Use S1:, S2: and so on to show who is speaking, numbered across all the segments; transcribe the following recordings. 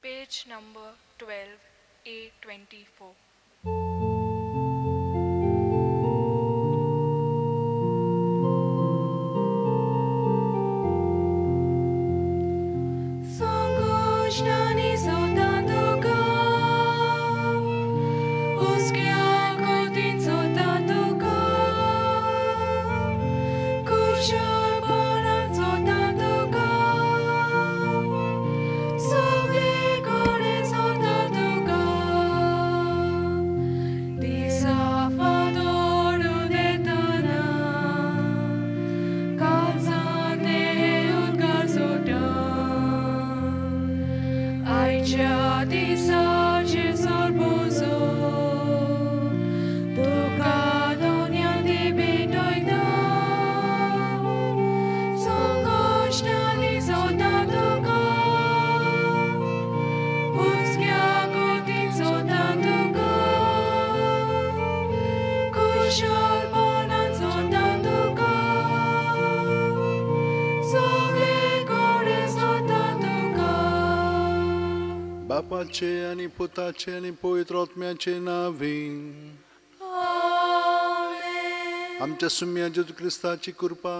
S1: page number 12, A24.
S2: बापाचे आणि पुताचे आणि पवित्र आत्म्याचे नावे. आमच्या सुम्या जेजू ख्रिस्ताची कृपा,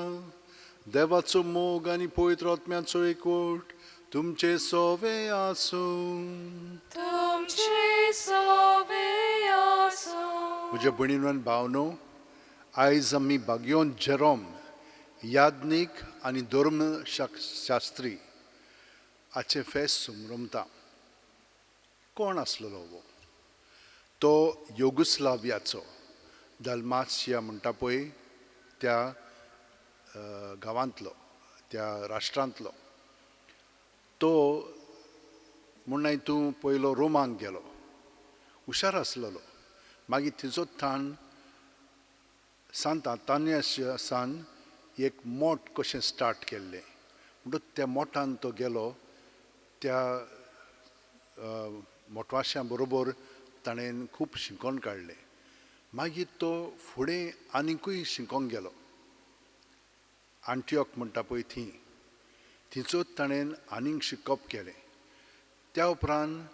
S2: देवाचो मोग आणि पवित्र आत्म्याचो एकवट तुमचे सोवे आसो. म्हज्या भणीनो आनी भावनो, आयज आमी बागयोन जेरोम याज्ञीक आनी धर्मशास्त्री हाचे फेस्त रमता. कोण आसलेलो हो? तो युगोस्लावियाचो दलमासिया म्हणटा पळय त्या गांवांतलो, त्या राष्ट्रांतलो. तो म्हणून हितून पयलो रोमांक गेलो, हुशार आसलेलो. मागीर तिचो थान सांत आंतानियासान एक मोठ कशें स्टार्ट केल्लें. म्हणटूच त्या मोठान तो गेलो. त्या मोटवाश्या बरोबर ताणें खूब शिकोवन काडलें. मागीर तो फुडें आनिकूय शिकोंक गेलो. आंटियोक म्हणटा पळय थिंचोच ताणें आनीक शिकप केलें. त्या उपरांत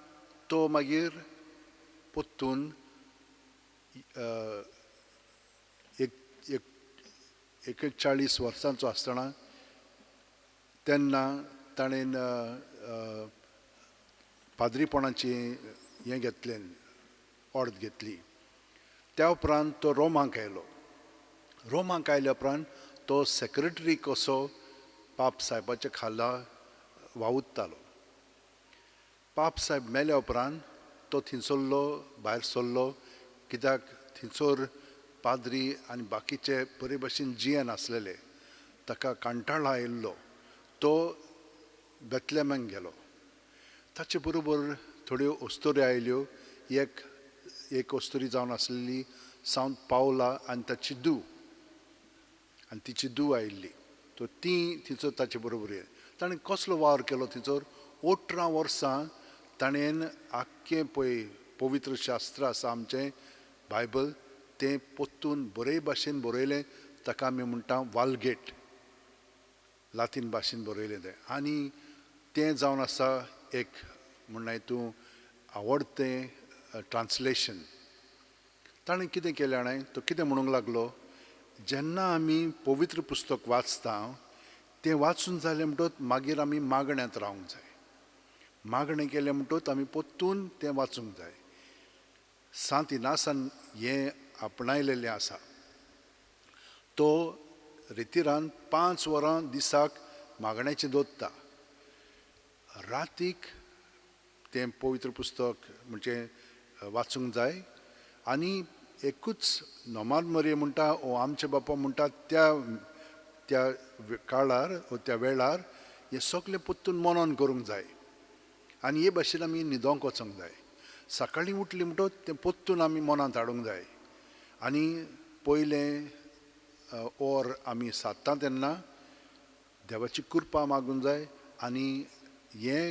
S2: तो मागीर परतून एक 41 वर्सांचो आसतना तेन्ना ताणें पाद्रीपणाची हें घेतलें, अर्द घेतली. त्या उपरांत तो रोमांक आयलो. रोमांक आयल्या उपरांत तो सेक्रेटरी कसो पाप साहेबाच्या खाला वावुरतालो. पाप साहेब मेल्या उपरांत तो थिंचरलो भायर सरलो, कित्याक थिंचोर पाद्री आनी बाकीचे बरे भशेन जियेन आसलेले. ताका कांटाळो आयिल्लो. तो बेतलेमाक गेलो. ताचे बरोबर थोड्यो अस्तुरी आयल्यो. एक अस्तुरी जावन आसलेली सांत पावला आनी ताची धूव आनी तिची धूव आयिल्ली. तो ती थिंचोर ताचे बरोबर ताणें कसलो वावर केलो थिंचोर. 18 वर्सां ताणें आख्खें पळय पवित्र शास्त्र आसा आमचें बायबल, तें परतून बरे भाशेन बरयलें. ताका आमी म्हणटा वाल्गेट, लातीन भाशेन बरयलें तें. आनी तें जावन आसा एक म्हणना हितूं आवडटें ट्रान्सलेशन. ताणें कितें केलें जाणां, तो कितें म्हणूंक लागलो, जेन्ना आमी पवित्र पुस्तक वाचता तें वाचून जालें म्हणटच मागीर आमी मागण्यांत रावंक जाय. मागणें केलें म्हणटच आमी परतून तें वाचूंक जाय. सांत इनासान हें आपणायलेलें आसा. तो रितीरान 5 वरां दिसाक मागण्याचें दवरता. रातीक तें पवित्र पुस्तक म्हणजे वाचूंक जाय. आनी एकूच नोमाद मरिय म्हणटा ओ आमचे बापा म्हणटा त्या काळार वा त्या वेळार हें सगळें परतून मनन करूंक जाय. आनी हे भाशेन आमी न्हिदोंक वचोंक जाय. सकाळीं उठलीं म्हणटच तें परतून आमी मनांत हाडूंक जाय. आनी पयलें ओर आमी सादता तेन्ना देवाची कृपा मागूंक जाय. आनी हें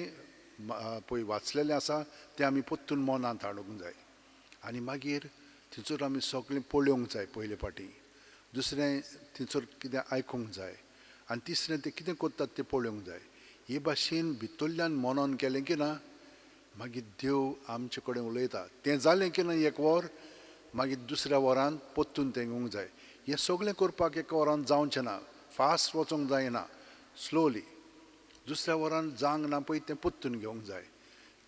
S2: पळय वाचलेलें आसा तें आमी परतून मनांत हाडूंक जाय. आनी मागीर थंयसर आमी सगळें पळोवंक जाय पयले फाटी. दुसरें थंयसर कितें आयकूंक जाय. आनी तिसरें तें कितें करतात तें पळोवंक जाय. हे भाशेन भितरल्यान मनन केलें की ना मागीर देव आमचे कडेन उलयता. तें जालें की ना एक वर, मागीर दुसऱ्या वरान परतून तें येवंक जाय. हें सगळें करपाक एका वरान जावचें ना, फास्ट वचोंक जायना, स्लोली. दुसऱ्या वरान जावंक ना पळय तें परतून घेवंक जाय.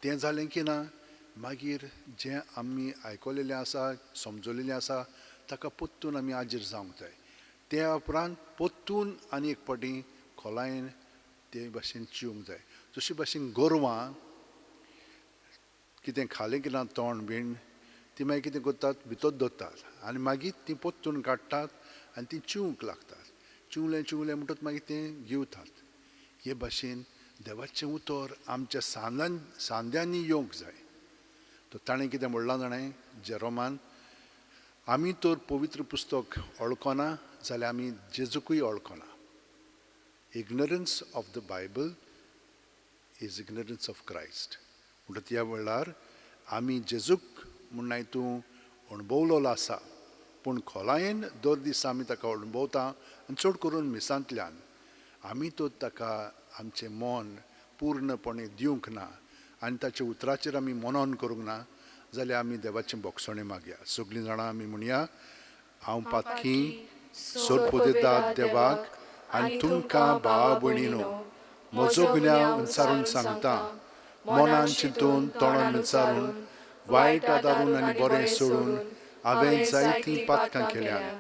S2: तें जालें की ना मागीर जें आमी आयकलेलें आसा, समजलेलें आसा, ताका परतून आमी हाजीर जावंक जाय. त्या उपरांत परतून आनी एक फावटी खोलायेन ते भाशेन चिवंक जाय. जशे भाशेन गोरवां कितें खालें की ना तोंड बीण, ती मागीर कितें करतात, भितर दवरतात आनी मागीर ती परतून काडटात आनी ती चिवंक लागतात. चिवलें चिवलें म्हणटच मागीर तें गिवतात. हे भाशेन देवाचें उतर आमच्या सांद्यांनी येवंक जाय. तो ताणें कितें म्हणलां जाणें जेरोमान, आमी तर पवित्र पुस्तक वळखना जाल्यार आमी जेजूकूय वळखना. Ignorance of the Bible is ignorance of Christ. म्हणटा ह्या वेळार आमी जेजूक म्हणून हितून अणभवलेलो आसा, पूण खोलायेन दर दीस आमी ताका अणभवता आनी चड करून मिसांतल्यान. आमी तर ताका आमचें मन पूर्णपणे दिवंक ना आनी ताच्या उतराचेर आमी मनन करूंक ना जाल्यार आमी देवाचें बोगसणें मागया. सगळीं जाणां आमी म्हणया, हांव पातकी सोरपोतेदाद देवाक आनी तुमकां भावा भयणीनो, म्हजो गुन्यांव विचारून सांगता, मनान चिंतून तोंडान विचारून, वायट आदारून आनी बरें सोडून हांवें जायतीं पातकां केल्यात.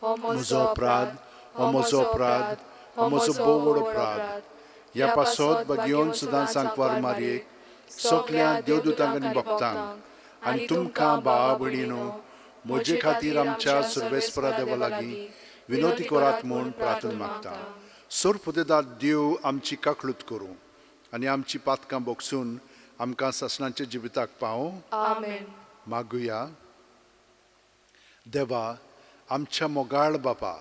S2: म्हजो अपराध, हो म्हजो अपराध, हो म्हजो भोव व्हड अपराध. ह्या पासत घेवन सुद्दां सांकवार मारयेक, सगल्या देवदूतांक आनी भक्तांक आनी तुमकां भावा भयणीनो, म्हजे खातीर आमच्या सर्वेस्परा देवा लागीं विनोती करात म्हूण प्रार्थना मागता. सोरपोतेदाद देव आमची काकळूत करूं आनी आमची पातकां बोगसून आमकां ससनाच्या जिविताक पावों.
S1: आमेन.
S2: मागुया. देवा, आमच्या मोगाळ बापा,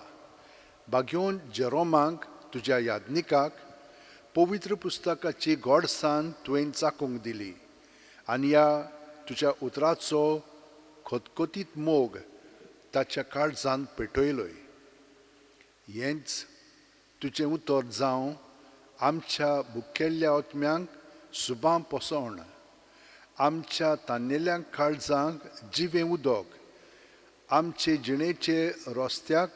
S2: बागेवन जेरोमांक तुज्या यादनिकाक पवित्र पुस्तकाची गोडसाण तुवें चाखूंक दिली आनी ह्या तुज्या उतराचो खोतखोतीत मोग ताच्या काळजांत पेटयलोय. हेंच तुजें उतर जावं आमच्या भुकेल्ल्या आत्म्यांक सुबां पोसवण, आमच्या तान्नेल्या काळजांक जिवें उदक, आमचे जिणेचे रस्त्याक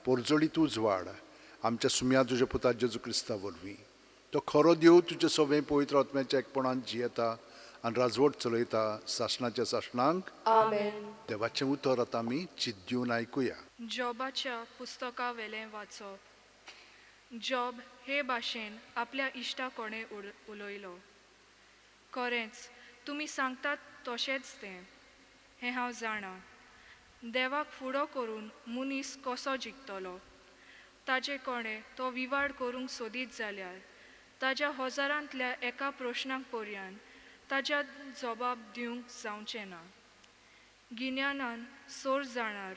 S2: पोरजोळीत उजवाड, आमच्या सुम्या तुज्या पुता जेजू क्रिस्ता वरवीं. तो खरो देव तुजे सवें पवित्र आत्म्याच्या एकपणान जियेता आनी राजवट चलयता सासणाच्या सासणांक.
S1: आमेन.
S2: देवाचें उतर आतां आमी चित दिवन आयकुया.
S1: जॉबाच्या पुस्तका वेलें वाचप. जॉब हे भाशेन आपल्या इश्टा कोणे उलयलो. खरेंच तुमी सांगतात तशेंच तें, हें हांव जाणां. देवाक फुडो करून मनीस कसो जिखतलो. ताचे कोणें तो विवाड करूंक सोदीत जाल्यार ताच्या हजारांतल्या एका प्रश्नाक पर्यान ताच्या जबाब दिवंक जावचें ना. गिन्यानान सोर जाणार,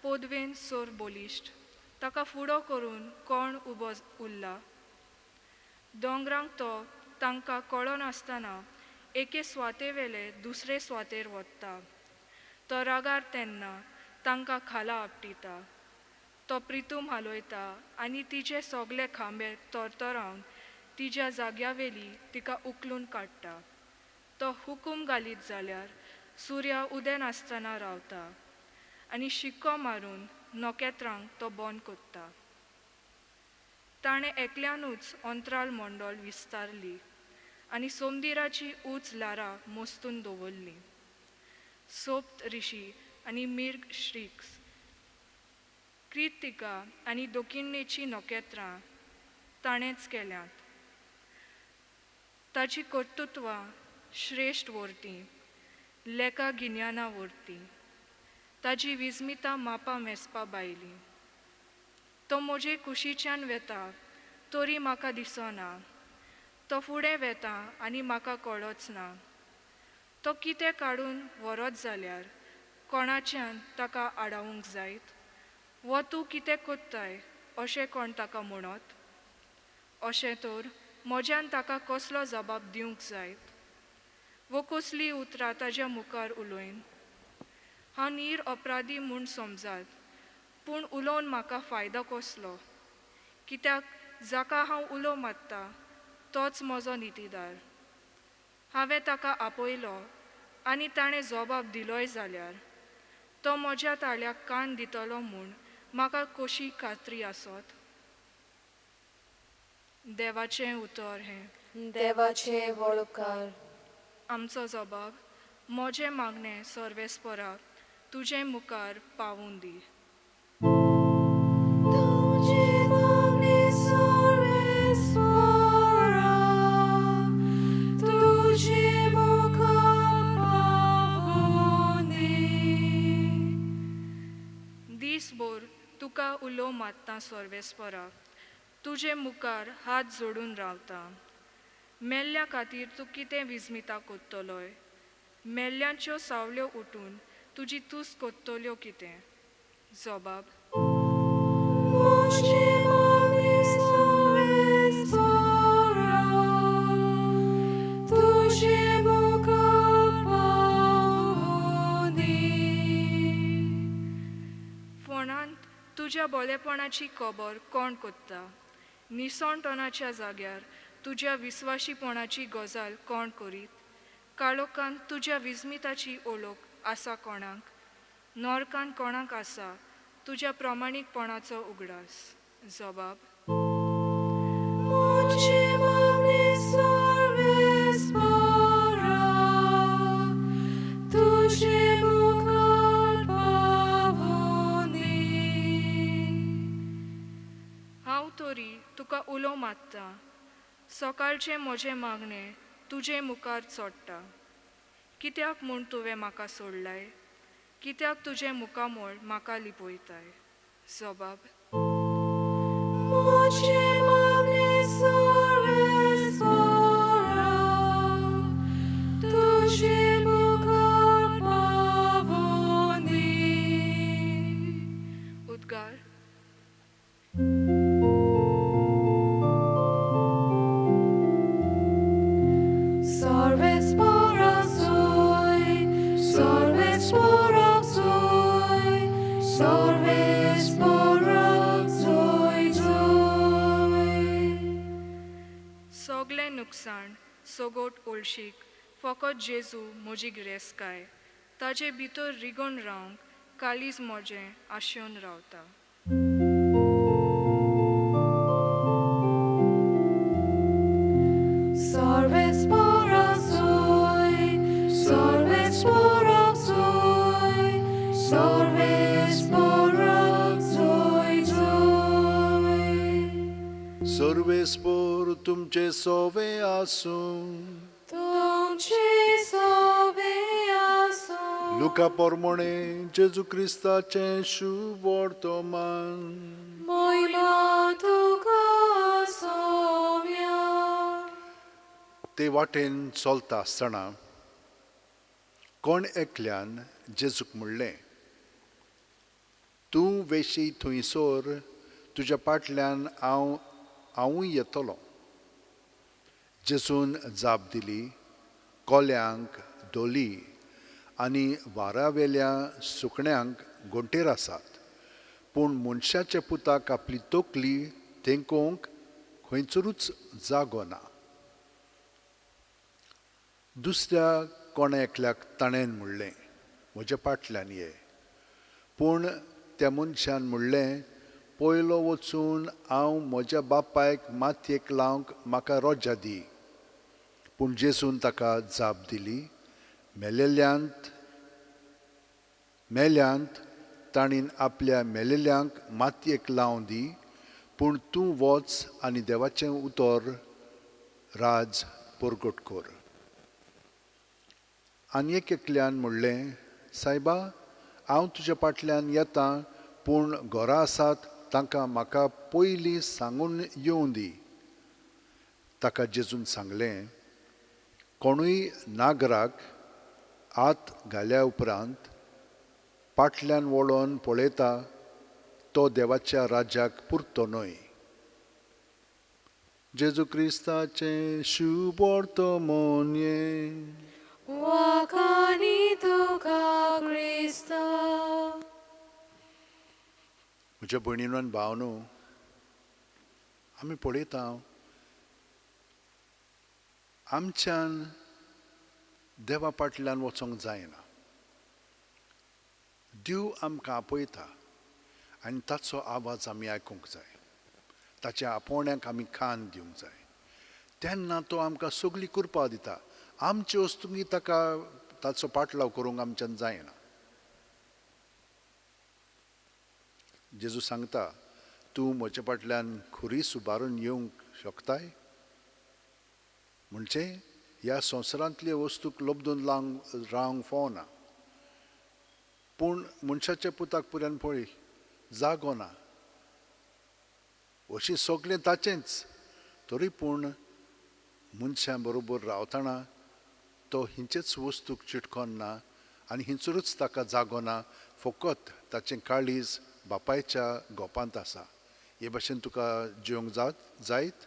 S1: पोदवेन सोर बोलिश्ट, ताका फुडो करून कोण उबो उरला. दोंगरांक तो तांकां कळनासतना एके स्वाते वेले दुसरे स्वातेर वत्ता. तो रागार तेन्ना तांकां खाला आपटिता. तो प्रितूम हालयता आनी तिचे सोगले खांबे तोरतोरावन तिच्या जाग्यावेली तिका उखलून काडटा. तो हुकूम घालीत जाल्यार सुर्या उदें नासतना रावता आनी शिक्को मारून नोकेत्रांक तो बंद कोत्ता. ताणें एकल्यानूच अंतराळ मंडळ विस्तारली आनी सोमदिराची उंच लारां मोस्तून दवरलीं. सोप्त ऋषी आनी मिर्ग श्रीक्स, कृतिका आनी दोकिन्नेची नोकेत्रां ताणेंच केल्यांत. ताची कर्तुत्वां श्रेश्ठ वर्ती, लेका गिन्याना वर्ती, ताची विस्मिता मापा मेजपा भायली. तो म्हजे कुशीच्यान वेता तरी म्हाका दिसना. तो फुडें वेता आनी म्हाका कळच ना. तो कितें काडून व्हरत जाल्यार कोणाच्यान ताका आडावूंक जायत. वो तूं कितें कोत्ताय अशें कोण ताका म्हणत. अशें तर म्हज्यान ताका कसलो जबाब दिवंक जायत. वो कसली उतरां ताज्या मुखार उलोयन. हांव नीर अपराधी म्हूण समजात, पूण उलोवन म्हाका फायदो कसलो. कित्याक जाका हांव उलो मारता तोच म्हजो नितीदार. हांवें ताका आपयलो आनी ताणें जबाब दिलोय जाल्यार तो म्हज्या ताळ्याक कान दितलो म्हूण म्हाका कशी खात्री आसत. देवाचें उतर हें.
S3: देवाचे वळखार.
S1: आमचो जबाब म्हजें मागणें सर्वेस्पराक तुजे मुखार पावून दी. दिसभर तुका उलो मात्ता सर्वेस्पराक तुजे मुखार हात जोडून रावता. मेल्ल्या खातीर तूं कितें विस्मिता कोत्तलोय? मेल्ल्यांच्यो सावळ्यो उठून तुजी तूस कोत्तल्यो कितें? जबाब फोंडांत तुज्या बोलेपणाची खबर कोण कोत्ता? निसणटणाच्या जाग्यार तुज्या विस्वाशीपणाची गजाल कोण करीत? काळोखांत तुज्या विस्मिताची ओळख आसा कोणाक? नॉर्कान कोणाक आसा तुज्या प्रामाणीकपणाचो उगडास? जबाब हांव तरी तुका उलो मात्ता. सकाळचें म्हजें मागणें तुजे मुखार चोडटा. कित्याक म्हूण तुवें म्हाका सोडलाय? कित्याक तुजें मुखामोळ म्हाका लिपयताय? जबाब उद्गार सगलें नुकसाण सोगोट ओळशीक फकत जेजू म्हजी गिरेस्तकाय. ताजे भितर रिगून रावंक काळीज म्हजें आशेवन रावता.
S2: सर्वेस्पोर तुमचे सोवे आसूं. लुका पोरमोणे जेजू क्रिस्ताचें शुभ वर्तमान. ते वाटेन चलता आसतना कोण एकल्यान जेजूक म्हणलें, तूं वेशी थंयसर तुज्या फाटल्यान हांवूय येतलों. जेजून जाप दिली, कोल्यांक, दोली आनी वारावेल्या सुकण्यांक गोंटेर आसात, पूण मनशाच्या पुताक आपली तोकली तेंकोवंक खंयचरूच जागो ना. दुसऱ्या कोणा एकल्याक ताणेन म्हणलें, म्हज्या फाटल्यान ये. पूण त्या मनशान म्हणलें, पयलो वचून हांव म्हज्या बापायक मातयेक लावंक म्हाका रोजा दी. पूण जेजून ताका जाप दिली, मेल्यांत ताणीन आपल्या मेलेल्यांक मातयेक लावं दी, पूण तूं वच आनी देवाचें उतर राज परगट कर. आनी एकल्यान म्हणलें, सायबा, हांव तुज्या फाटल्यान येतां, पूण घरां आसात तांकां म्हाका पयलीं सांगून येवं दी. ताका जेजून सांगलें, कोणूय नागराक हात घाल्या उपरांत फाटल्यान वळोन पळयता तो देवाच्या राज्याक पुरतो न्हय. जेजू क्रिस्ताचें शुभ वर्तमान. म्हज्या भयणीनो आनी भावनो, आमी पळयता आमच्यान देवा फाटल्यान वचोंक जायना. देव आमकां आपयता आनी ताचो आवाज आमी आयकूंक जाय, ताच्या आपोवण्याक आमी कान दिवंक जाय. तेन्ना तो आमकां सगळी कृपा दिता. आमचे वस्तूंनी ताका ताचो पाटलाव करूंक आमच्यान जायना. जेजू सांगता, तूं म्हजे फाटल्यान खुरीस उबारून येवंक शकताय? म्हणजे ह्या संवसारांतल्यो वस्तूक लबदून रावंक फावना. पूण मनशाच्या पुताक पर्यंत पळय, जागो ना. अशें सगळें ताचेंच, तरी पूण मनशां बरोबर रावतना तो हिंचेच वस्तूक चिटकोन ना आनी हिंचरूच ताका जागो ना. फकत ताचें काळीज बापायच्या गोपांत आसा. हे भाशेन तुका जिवंक जायत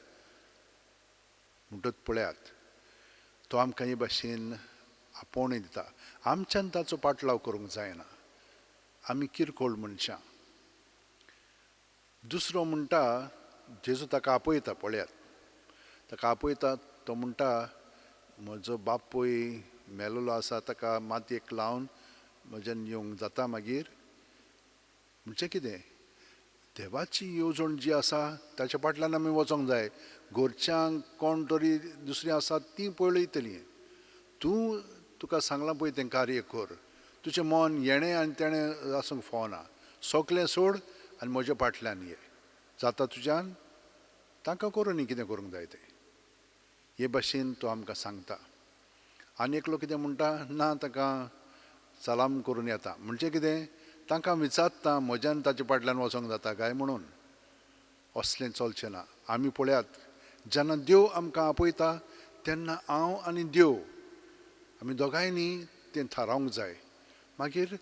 S2: म्हणटत पळयात, तो आमकां हे भाशेन आपोवणी दिता. आमच्यान ताचो पाटलाव करूंक जायना. आमी किरकोळ मनशां. दुसरो म्हणटा, जेजू ताका आपयता. पळयात, ताका आपयता. तो म्हणटा, म्हजो बापूय मेलोलो आसा, ताका मातयेक लावन म्हज्यान येवंक जाता मागीर. म्हणजे कितें? देवाची येवजण जी आसा ताच्या फाटल्यान आमी वचोंक जाय. घरच्यांक कोण तरी दुसरीं आसात तीं पळयतलीं. तुका सांगलां पळय तें कार्य कर. तुजें मन येणें आनी तेणें आसूंक फावना. सगळें सोड आनी म्हज्या फाटल्यान ये. जाता तुज्यान? तांकां करूं न्ही कितें करूंक जाय तें. हे भाशेन तो आमकां सांगता. आनी एकलो कितें म्हणटा, ना ताका सलाम करून येता. म्हणजे कितें? तांकां विचारता म्हज्यान ताचे फाटल्यान वचोंक जाता काय म्हणून. असलें चलचें ना. आमी पळयात, जेन्ना देव आमकां आपयता तेन्ना हांव आनी देव आमी दोगांयनी तें थारावंक जाय. मागीर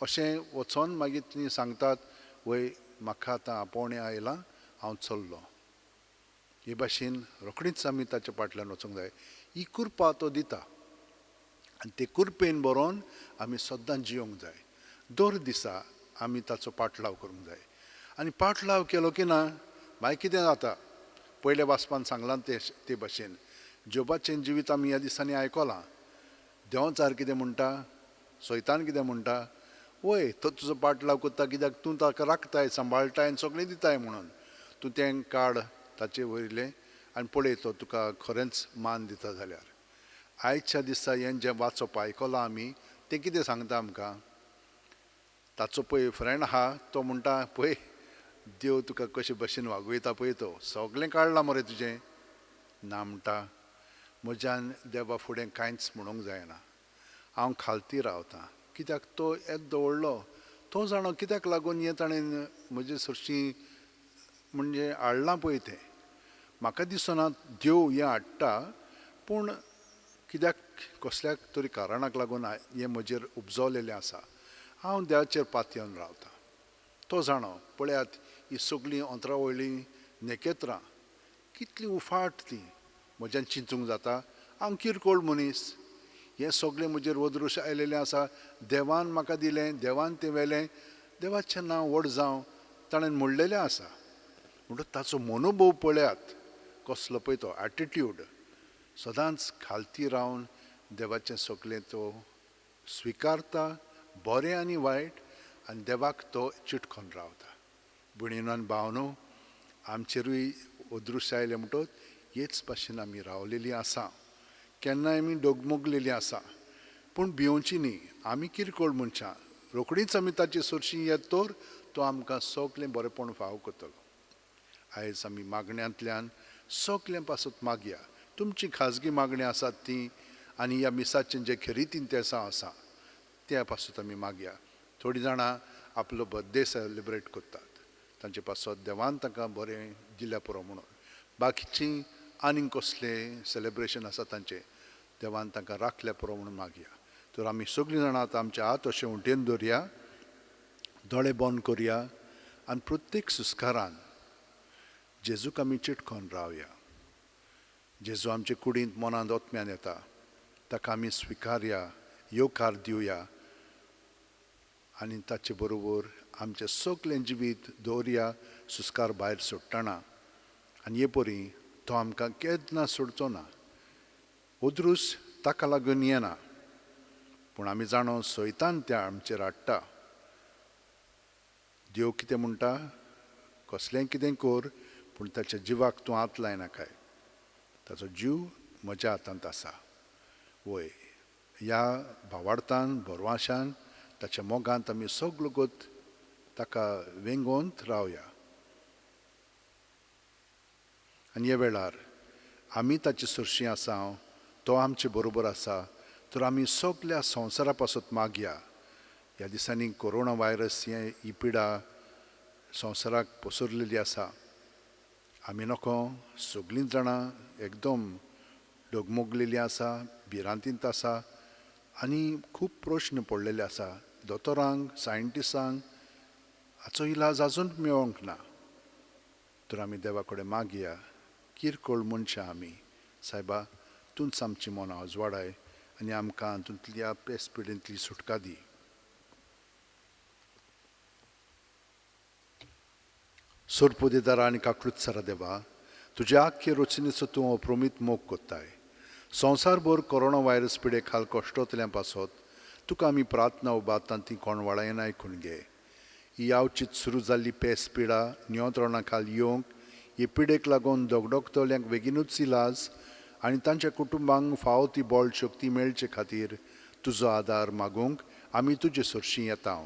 S2: अशें वचोन मागीर तीं सांगतात, वय म्हाका आतां आपोवणें आयलां, हांव चल्लों. हे भाशेन रोखडींच आमी ताच्या फाटल्यान वचोंक जाय. ही कृपा तो दिता आनी ते कृपेन बरोवन आमी सद्दां जियोंक जाय. दर दिसा आमी ताचो पाटलाव करूंक जाय. आनी पाटलाव केलो की ना मागीर कितें जाता? पयल्या वाचपान सांगलां ते भाशेन जोबाचें जिवीत आमी ह्या दिसांनी आयकलां. देंवचार कितें म्हणटा, सैतान कितें म्हणटा, वय तो तुजो पाटलाव करता कित्याक तूं ताका राखताय, सांबाळटाय आनी सगळें दिताय म्हणून. तूं तें काड ताचे वयलें आनी पळय तो तुका खरेंच मान दिता जाल्यार. आयच्या दिसा हें जें वाचप आयकलां आमी, तें कितें सांगता आमकां? ताचो पळय फ्रेंड आहा, तो म्हणटा, पळय देव तुका कशे भशेन वागयता पळय तो, सगळें काडलां मरे तुजें. ना म्हणटा, म्हज्यान देवा फुडें कांयच म्हणूंक जायना. हांव खालती रावतां. कित्याक तो येद्दो व्हडलो, तो जाणो कित्याक लागून हें ताणें म्हजे सरशीं म्हणजे हाडलां पळय तें. म्हाका दिसना देव हें हाडटा, पूण कित्याक कसल्याक तरी कारणाक लागून हें म्हजेर उपजवलेलें आसा. हांव देवाचेर पातयेवन रावतां. तो जाणो. पळयात, ही सगळीं अंतरावळीं नेकेत्रां कितलीं उफाट तीं म्हज्यान चिंतूंक जाता. हांव किरकोळ मनीस. हें सगळें म्हजेर वदरूश आयलेलें आसा. देवान म्हाका दिलें, देवान तें व्हेलें. देवाचें नांव व्हड जावं ताणें म्हणलेलें आसा. म्हणटच ताचो मनोभव पळयात कसलो पळय तो एटिट्यूड. सदांच खालती रावन देवाचें सगळें तो स्विकारता, बरें आनी वायट, आनी देवाक तो चिटकोन रावता. भयणीनो आनी भावनो, आमचेरूय ओदृश्य आयलें म्हणटच हेच भाशेन आमी रावलेलीं आसा. केन्नाय आमी डगमगलेलीं आसा. पूण भिवची न्ही. आमी किरकोळ मनशां. रोखडींच आमी ताचे सरशीं येत तर तो आमकां सगळें बरेंपण फावो करतलो. आयज आमी मागण्यांतल्यान सगळें पासत मागया. तुमची खाजगी मागणी आसात तीं आनी ह्या मिसाचें जें खिरीतीन तेसां आसा त्या पासत आमी मागया. थोडीं जाणां आपलो बर्थडे सेलेब्रेट करतात, तांचे पासत देवान तांकां बरें दिल्या पुरो म्हणून. बाकीचीं आनीक कसलें सेलेब्रेशन आसा तांचें, देवान तांकां राखल्या पुरो म्हणून मागया. तर आमी सगळीं जाणां आतां आमचे हात अशें उंटेन दवरया, दोळे बंद करया आनी प्रत्येक सुस्कारान जेजूक आमी चिटकोन रावया. जेजू आमचे कुडींत मनांत ओतम्यान येता, ताका आमी स्विकारया, येवकार दिवया आनी ताचे बरोबर आमचें सगळें जिवीत दवरया सुस्कार भायर सोडटना. आनी हे परी तो आमकां केन्ना सोडचो ना. ओदरूस ताका लागून येना, पूण आमी जाणो सैतान त्या आमचेर हाडटा. देव कितें म्हणटा, कसलेंय कितें कर, पूण ताच्या जिवाक तूं हात लायनाकाय. ताचो जीव म्हज्या हातांत आसा. वय ह्या भावार्थान भरवशान ताच्या मोगांत आमी सगळो गोत ताका वेंगोवन रावया. आनी ह्या वेळार आमी ताची सुरशीं आसा, तो आमचे बरोबर आसा, तर आमी सगळ्या संवसारा पासत मागया. ह्या दिसांनी कोरोना व्हायरस ही पिडा संवसाराक पसरलेली आसा. आमी नको सगळीं जाणां एकदम डगमगलेलीं आसा, भिरांतींत आसा आनी खूब प्रश्न पडलेले आसा. दोतोरांक सायंटिस्टांक हाचो इलाज आजून मेळोंक ना. तर आमी देवा कडेन मागया, किरकोळ मनशां आमी, सायबा तूंच आमची मनां उजवाडाय आनी आमकां हातूंतल्या पेस्पिडेंतली सुटका दी. सोरपोदेदारा आनी काकृतसारा देवा, तुज्या आख्खे रचनेचो तूं अप्रमीत मोग कोत्ताय. संवसारभर कोरोना व्हायरस पिडे खाल कश्टोतल्यां पासत तुका आमी प्रार्थना उबारतात ती कोणवाडायेन आयकून घे. ही यावचीत सुरू जाल्ली पेस पिडा नियंत्रणा खाल येवंक, हे पिडेक लागून दोगदोगतल्यांक बेगीनूच इलाज आनी तांच्या कुटुंबांक फावो ती बळ शक्ती मेळचे खातीर तुजो आदार मागूंक आमी तुजे सुरशीं येता.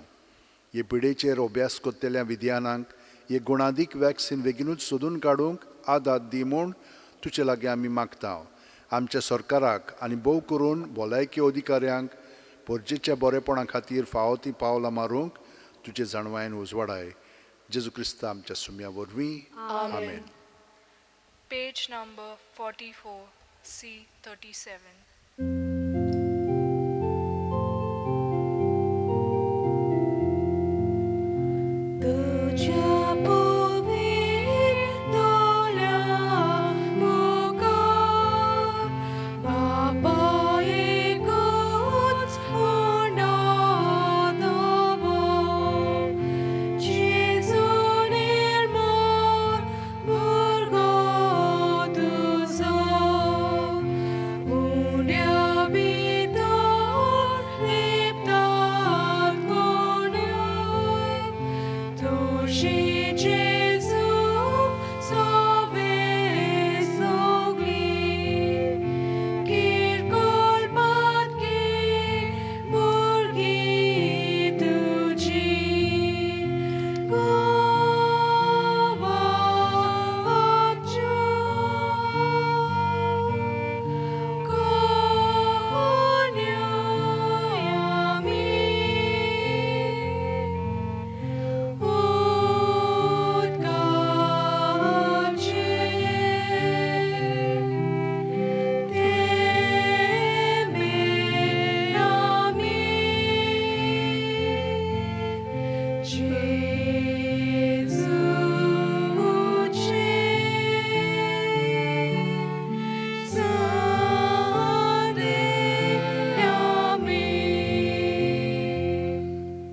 S2: हे पिडेचेर अभ्यास कोत्तेल्या विद्यानांक हे गुणादीक वॅक्सीन बेगीनूच सोदून काडूंक आदार दी म्हूण तुजे लागीं आमी मागता. आमच्या सरकाराक आनी भोव करून भलायकी अधिकाऱ्यांक परजेच्या बरेपणा खातीर फावो ती पावलां मारूंक तुजे जाणवायेन उजवाडाय. जेजू क्रिस्त आमच्या सुम्या वरवीं. आमेन.
S1: Page number 44, C37.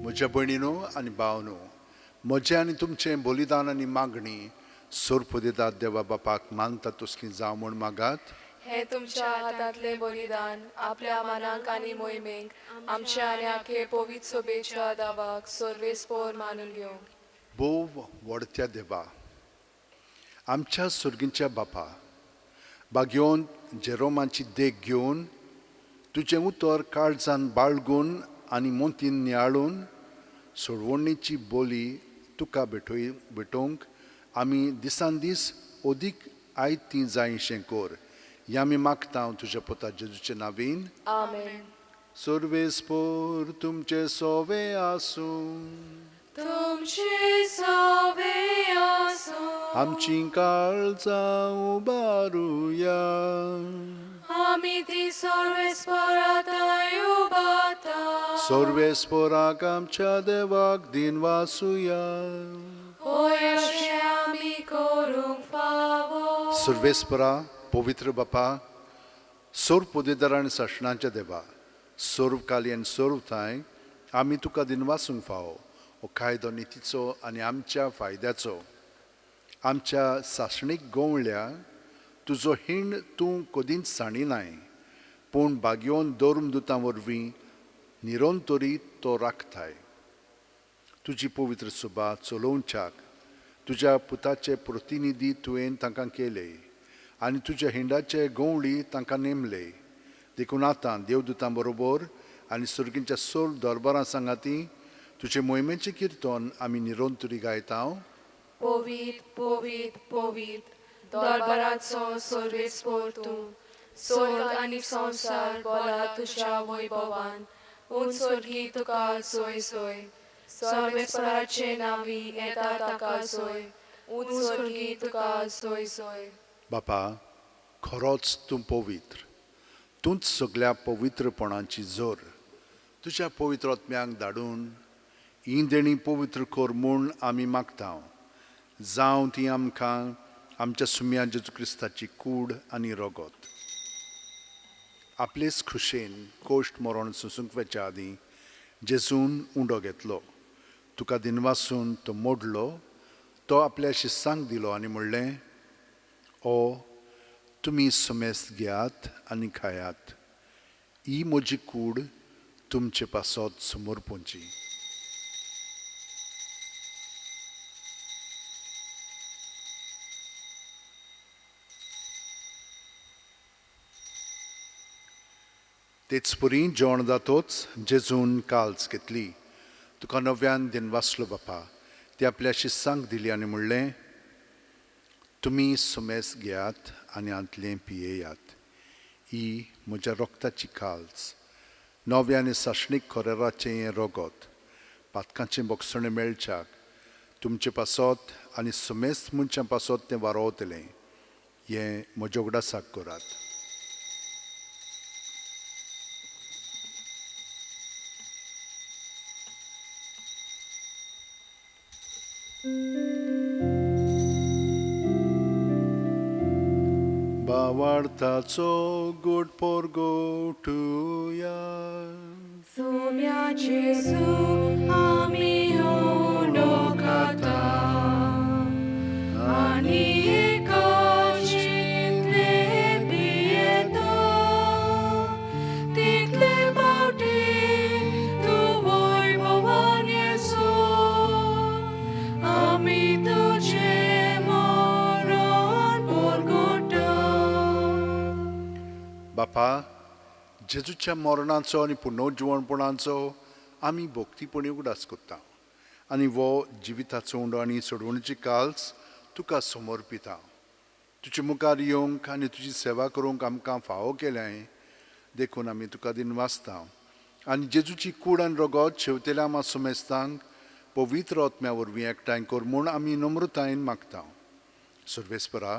S2: म्हज्या भयणीनो आनी भावनो, म्हजें आनी तुमचें बलिदान आनी मागणी सोरपोदेदार देवा बापाक मानता तसलीं जावं म्हूण मागात.
S3: हे तुमच्या हातांतले बलिदान आपल्या मानांक आनी मोहिमेक आमच्या आनी आखे पवित्र सोबेच्या दावाक सर्वेस्पोर मानून घेवंक.
S2: भोव व्हडत्या देवा, आमच्या सुर्गींच्या बापा, बागेवन जेरोमाची देख घेवन तुजें उतर काळजान बाळगून आनी मोतीन नियाळून सोडवणेची बोली तुका भेटोवंक आमी दिसान दीस अदीक आयती जायशें कोर. हें आमी मागता तुज्या पुता जेजूच्या नांवीन.
S3: आमेन.
S2: सर्वेस्पोर तुमचे सोवे आसूं,
S3: तुमचे सोवे आसूं,
S2: आमची काळजां उबारुया,
S3: आमी ती सर्वेस्परांताय उबारता.
S2: सर्वेस्पोराक आमच्या देवाक दिन वासुया.
S3: होय अशें आमी करूंक फावो.
S2: सर्वेस्परा पवित्र बापा, सोरपोदेदार आनी सशणांच्या देवा, सोर्वकाली आनी सोर्वथाय आमी तुका दिन वासूंक फावो. हो कायदो नितीचो आनी आमच्या फायद्याचो. आमच्या सासणीक गोवळ्या तुजो हिंड तूं कदींच साणिनाय. पूण बागयोन दोरमदुतां वरवीं निरंतरी तो राखताय. तुजी पवित्र सुबात चलोवच्याक तुज्या पुताचे प्रतिनिधी तुवें तांकां केले आनी तुज्या हिंडाचे गवळी तांकां नेमले. देखून आतां देवदुतां बरोबर आनी सुर्गींच्या सोल दरबारां सांगाती तुजे मोहिमेचें किर्तन आमी निरंतरी गायता.
S3: पोवीत पोवीत पोवीत दरबाराचो सर्वेस्पोर तूं. स्वर्ग आनी संवसार बोला तुज्या वैभवान. उंच स्वर्गी तुका सोय सोय. सर्वेस्पराचे नांवी येता ताका सोय. उंच स्वर्गी तुका सोय सोय.
S2: बापा, खरोच तूं पवित्र. तूंच सगळ्या पवित्रपणाची जोर. तुज्या पवित्र आत्म्याक धाडून ही देणी पवित्र कर म्हूण आमी मागता. जावं ती आमकां आमच्या सुम्या जेजू क्रिस्ताची कूड आनी रगत. आपलेच खुशेन कोश्ट मरण सुसूंक वेच्या आदीं जेजून उंडो घेतलो. तुका दिनवासून तो मोडलो. तो आपल्या शिस्सांक दिलो आनी म्हणलें, ओ तुमी समेस्त घेयात आनी खायात. ही म्हजी कूड तुमचे पासत समोर पोंची. तेच परी जेवण जातोच जेजून काल्स घेतली. तुका नव्यान दिनवासलो बापा. ती आपल्या शिस्सांक दिली आनी म्हणलें, तुमी समेस्त घेयात आनी आंतलें पियेयात. ही म्हज्या रोगताची काल्स. नवे आनी साशणीक खोरेराचें हें रगत पातकांचें बोगसणें मेळच्याक तुमचे पासत आनी समेस्त मनशां पासत तें वारोवतलें. हें म्हज्या उगडासाक करात. भावार्थाचो गोड पोरगो ठुया.
S3: सुम्या जेजू आमी उंडो खाता आनी एकाचेंतले पियेता. तितले फावटी तूं वैभवान येसो आमी तुजें मरण परगटा.
S2: बापा, जेजूच्या मरणाचो आनी पुनर्जिवणपणाचो आमी भोक्तीपणी उगडास करता आनी वो जिविताचो उंडो आनी सोडवणीची काल्स तुका समर्पिता. तुजे मुखार येवंक आनी तुजी सेवा करूंक आमकां फावो केलें देखून आमी तुका दिनवासता. आनी जेजूची कूड आनी रगत शेवतेल्या आमा समेस्तांक पवित्र आत्म्या वरवीं एकठांय कर म्हूण आमी नम्रतायेन मागता. सर्वेस्परा,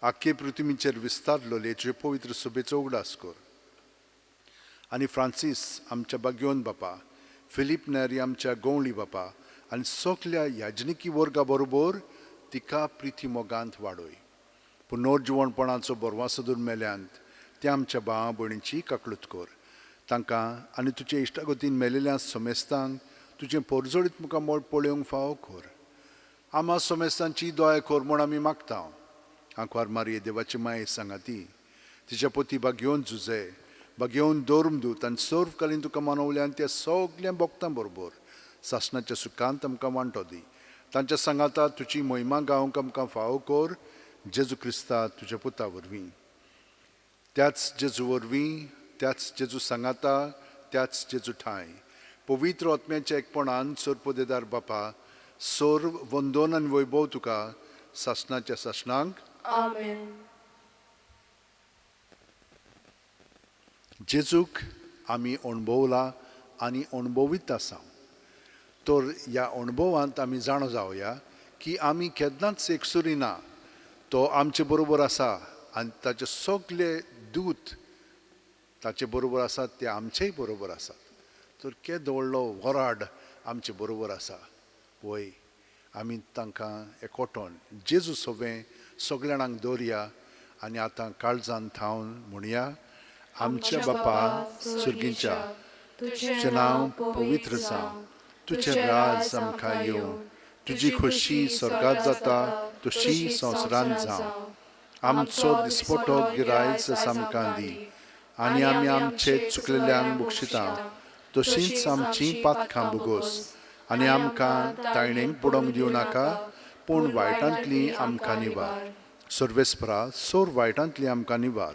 S2: आख्खे पृथ्वीचेर विस्तारलोले तुजे पवित्र सभेचो उगडास कर. आनी फ्रांसीस आमच्या बागयोन बापा, फिलीप नेरी आमच्या गवळी बापा आनी सगल्या याजनिकी वर्गा बरोबर तिका प्रिती मोगांत वाडय. पुनर्जिवणपणाचो बरवासो मेल्यांत त्या आमच्या भावा भयणीची काकळूत कर. तांकां आनी तुजे इश्टागतीन मेलेल्या समेस्तांक तुजें परजोडीत मुखार मोळ पळोवंक फावो कर. आमा समेस्तांची दोय कर म्हूण आमी मागता. आंकवार मारये देवाची माये सांगाती. तिच्या पती बागयोन झुजे बागयोन दोरमदूत आनी सर्वकालीन तुका मानवल्यान त्या सगल्या भक्तां बरोबर सासणाच्या सुखांत आमकां वांटो दी. तांच्या सांगाता तुजी महिमा गावंक आमकां फावो कर. जेजू क्रिस्ता तुज्या पुता वरवीं. त्याच जेजू वरवीं, त्याच जेजू सांगाता, त्याच जेजू ठाय पवित्र आत्म्याच्या एकपणान सर्पदेदार बापा सर्व वंदन आनी वैभव तुका सासणाच्या सासणांक.
S3: आमेन.
S2: जेजूक आमी अणभवला आनी अणभवीत आसा. तर ह्या अणभवांत आमी जाणो जावया की आमी केन्नाच एकसुरी ना. तो आमचे बरोबर आसा आनी ताचे सगळे दूत ताचे बरोबर आसात ते आमचेय बरोबर आसात. तर केदो व्हडलो वराड आमचे बरोबर आसा. वय आमी तांकां एकवटोन जेजू सवें सगळ्या जाणांक दवरया आनी आतां काळजान थावन म्हणया, आमच्या बापा सुर्गीच्या, तुजें नांव पवित्र जावं. तुजें राज आमकां येवं. तुजी खुशी स्वर्गांत जाता तशी संवसारांत जावं. आमचो दिसपटो गिरायज आमकां दी आनी आमी आमचे चुकलेल्यांक बक्षिता तशींच आमची पातकां बुगोस आनी आमकां तायणेक बुडोवंक दिवं नाका पूण वायटांतली आमकां निवार सर्वेस्परा सोर वायटांतली आमकां निवार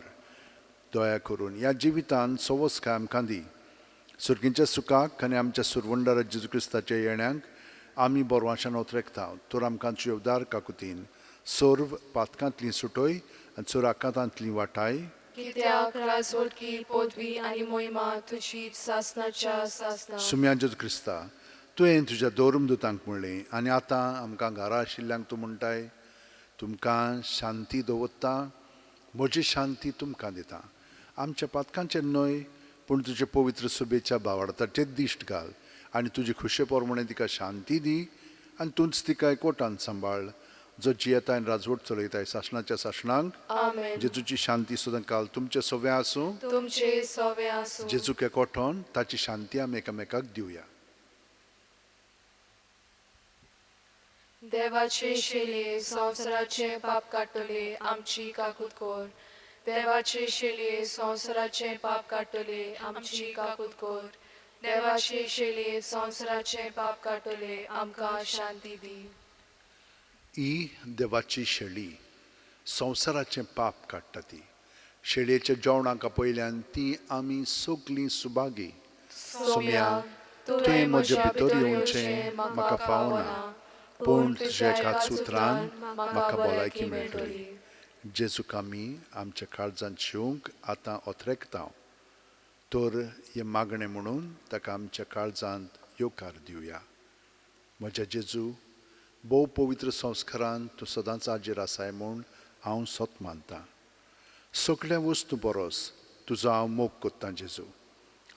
S2: दया करून ह्या जिवितांत सवस काय आमकां दी सुर्गींच्या सुखाक आनी आमच्या सुरवंडा जेजू क्रिस्ताच्या येण्याक आमी बोरवांशान ओतरेकता तर आमकां तुवें काकुतीन सोर्व पातकांतली सुटोय आनी चोराकांतांतली वाटाय
S3: कित्याक राजवटकी पदवी आनी मोहिमा तुजीच सासनाच्या सासना
S2: सुम्या जेजू क्रिस्ता तुवें तुज्या दौरम दुतांक म्हणलें आनी आतां आमकां घरा आशिल्ल्यांक तूं म्हणटाय तुमकां शांती दवरता म्हजी शांती तुमकां दिता आमच्या पातकांचेर न्हय पूण तुजे पवित्र सुबेच्या भावार्थाचेर दिश्ट घाल आनी तुजी खुशे पोरमणें तिका शांती दी आनी तूंच तिका एकवटान सांबाळ जो जियेताय राजवट चलयताय सासणाच्या सासणांक
S3: आमेन
S2: जेजूची शांती सुद्दां काल तुमचे सवे आसूं
S3: तुमचे सवे आसूं
S2: जेजूक एकवटोन ताची शांती आमी एकामेकाक दिवया
S3: देवाचे शेले संवसाराचे पाप काडटले आमची काकूत कोर देवाचे शेले संवसाराचे पाप काडटले आमची काकूत कोर देवाचे शेले संवसाराचे पाप काडटले आमकां शांती दी
S2: ही देवाची शेळी संवसाराचें पाप काडटा ती शेळयेच्या जेवणाक पयल्यान ती आमी सगलीं सुभागी सोम्या तुवें म्हजे भितर येवचें म्हाका फावना पूण तुज्या एका सुत्रान म्हाका भलायकी मेळटली जेजूक आमी आमच्या काळजांत शिवंक आतां ओतरेकता तर हे मागणें म्हणून ताका आमच्या काळजांत येवकार दिवया म्हज्या जेजू भोव पवित्र संस्कारान तूं सदांच हाजीर आसाय म्हूण हांव सोत मानतां सगळे वस्तू बरोस तुजो हांव मोग कोत्तां जेजू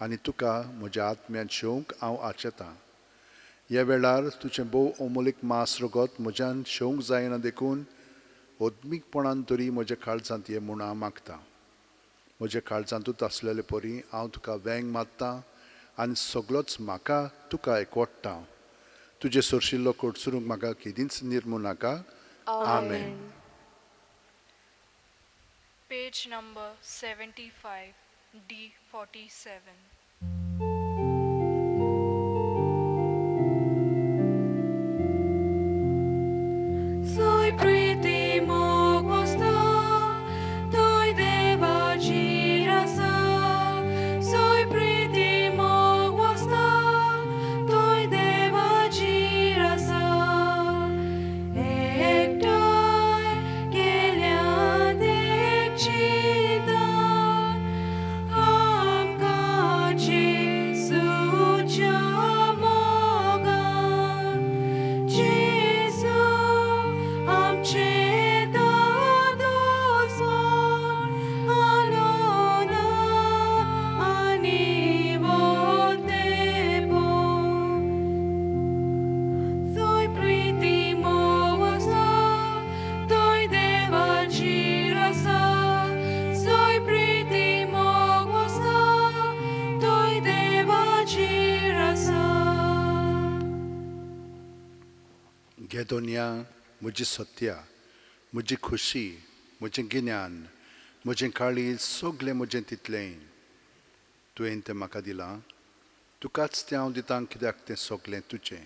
S2: आनी तुका म्हज्या आत्म्यान शेवंक हांव आचेतां ह्या वेळार तुजें भोव अमोलीक मास रगत म्हज्यान शेवंक जायना देखून ओद्मीकपणान तरी म्हज्या काळजांत ये म्हूण हांव मागतां म्हज्या काळजांतूच आसलेले परी हांव तुका वेंग मारतां आनी सगळोच म्हाका तुका एकवटता तुजे सोरशिल्लो कोडसुरूंक म्हाका केदींच निर्मू नाका आमेन
S1: page number 75 D47
S3: Soy pretty mogłosta, Toj dewaci rasa. Soy pretty mogłosta, Toj dewaci rasa. Ektaj keliadek chidan, amka Jesucia mogan. Jesu amche dados von alona ani vote bon. Soy pretty mogosa, Toj devaci rasa. Soy pretty mogosa, Toj devaci rasa.
S2: गेदोनिया म्हजी सत्या म्हजी खुशी म्हजें गिन्यान म्हजें काळीज सगलें म्हजें तितलें तुवें तें म्हाका दिलां तुकाच तें हांव दितां कित्याक तें सगलें तुजें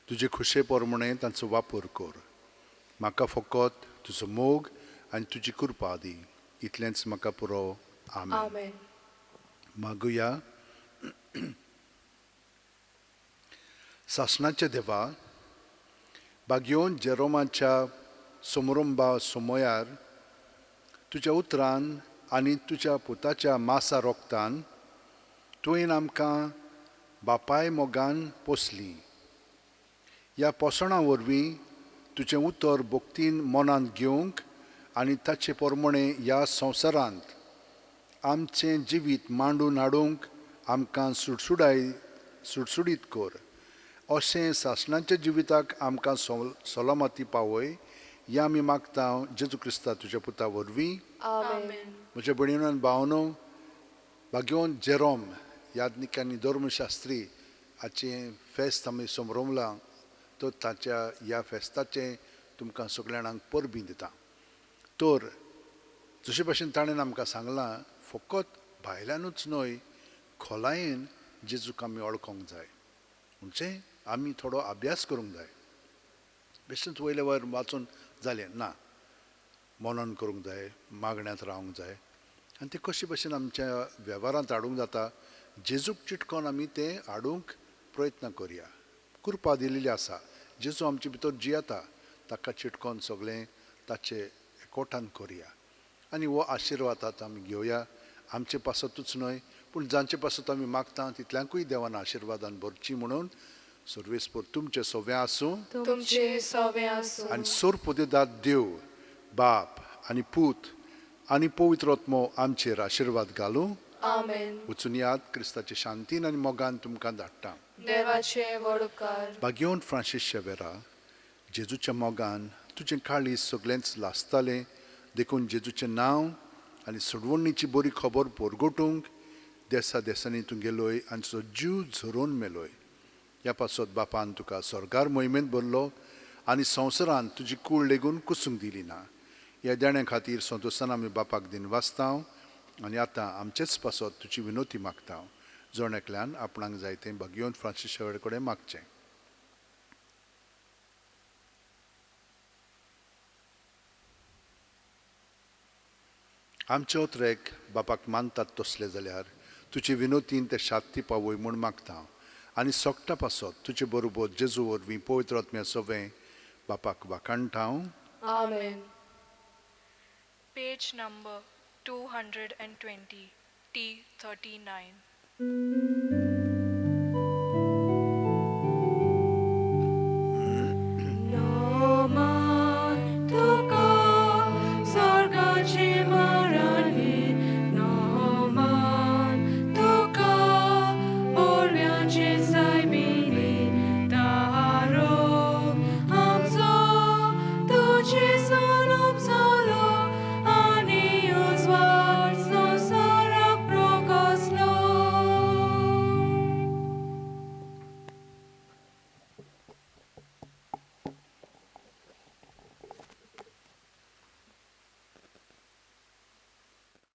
S2: तुजे खुशे पोरमणें तांचो वापर कर म्हाका फकत तुजो मोग आनी तुजी कृपा दी इतलेंच म्हाका पुरो आमेन
S3: Amen.
S2: मागुया सासणाचे देवा बागयोन जेरोमाच्या समारंभा समयार तुज्या उतरान आनी तुज्या पुताच्या मासा रोगतान तुवें आमकां बापाय मोगान पोसली ह्या पोसणा वरवीं तुजें उतर भोक्तीन मनांत घेवंक आनी ताचे पोरमणें ह्या संवसारांत आमचें जिवीत मांडून हाडूंक आमकां सुटसुडीत कर अशें सासणाच्या जिविताक आमकां सलामती पावय हें आमी मागता जेजू क्रिस्ता तुज्या पुता वरवीं
S3: Amen.
S2: म्हज्या भयणीनो आनी भावनो बागयोन जेरोम यादनीक आनी धर्मशास्त्री हाचें फेस्त आमी समरोमलां तो ताच्या ह्या फेस्ताचें तुमकां सगळ्या जाणांक परबीं दिता तर जशे भशेन ताणें आमकां सांगलां फकत भायल्यानूच न्हय खोलायेन जेजूक आमी वळखोंक जाय म्हणजे आमी थोडो अभ्यास करूंक जाय बेश्टेच वयले वयर वाचून जालें ना मनन करूंक जाय मागण्यांत रावंक जाय आनी ते कशे भशेन आमच्या वेव्हारांत हाडूंक जाता जेजूक चिटकोवन आमी तें हाडूंक प्रयत्न करया कृपा दिलेली आसा जेजू आमचे भितर जियेता ताका चिटकोवन सगळें ताचे एकवटान करया आनी हो आशिर्वादांत आमी घेवया आमचे पासतूच न्हय पूण जांचे पासत आमी मागता तितल्यांकूय देवान आशिर्वादान भरची म्हणून सर्वेस्पर तुमचे सगळें आसूं
S3: तुमचे सवे आसूं
S2: आनी सोरपोतेदार देव बाप आनी पूत आनी पवित्र आत्मो आमचेर आशिर्वाद घालूं
S3: आमेन.
S2: वचून याद क्रिस्ताचे शांतीन आनी मोगान तुमकां धाडटा
S3: देवाचे व्हड उपकार
S2: भाग्यवन फ्रांसीस शेवेरा जेजूच्या मोगान तुजें काळीज सगळेंच लासतालें देखून जेजूचें नांव आनी सोडवणीची बरी खबर परगटूंक देसा देसांनी तूं गेलोय आनी तुजो जीव झरोवन मेलोय ह्या पासत बापान तुका स्वर्गार मोहिमेंत भरलो आनी संवसारांत तुजी कूड लेगून कुसूंक दिली ना ह्या देण्या खातीर संतोशान आमी बापाक दिन वाचता आनी आतां आमचेच पासत तुजी विनोती मागता जोण एकल्यान आपणाक जाय तें भाग्यवन फ्रांसीस शेवेरे कडेन मागचें आमचे ओत्रेक बापाक मानतात तसले जाल्यार तुजे विनोतीन ते शांती पावय म्हूण मागता आनी सोगटा पासत तुजे बरोबर जेजू वरवीं पवित्र आत्म्या सवें बापाक वाखाणटा
S3: आमेन.
S1: Page number 220, T39.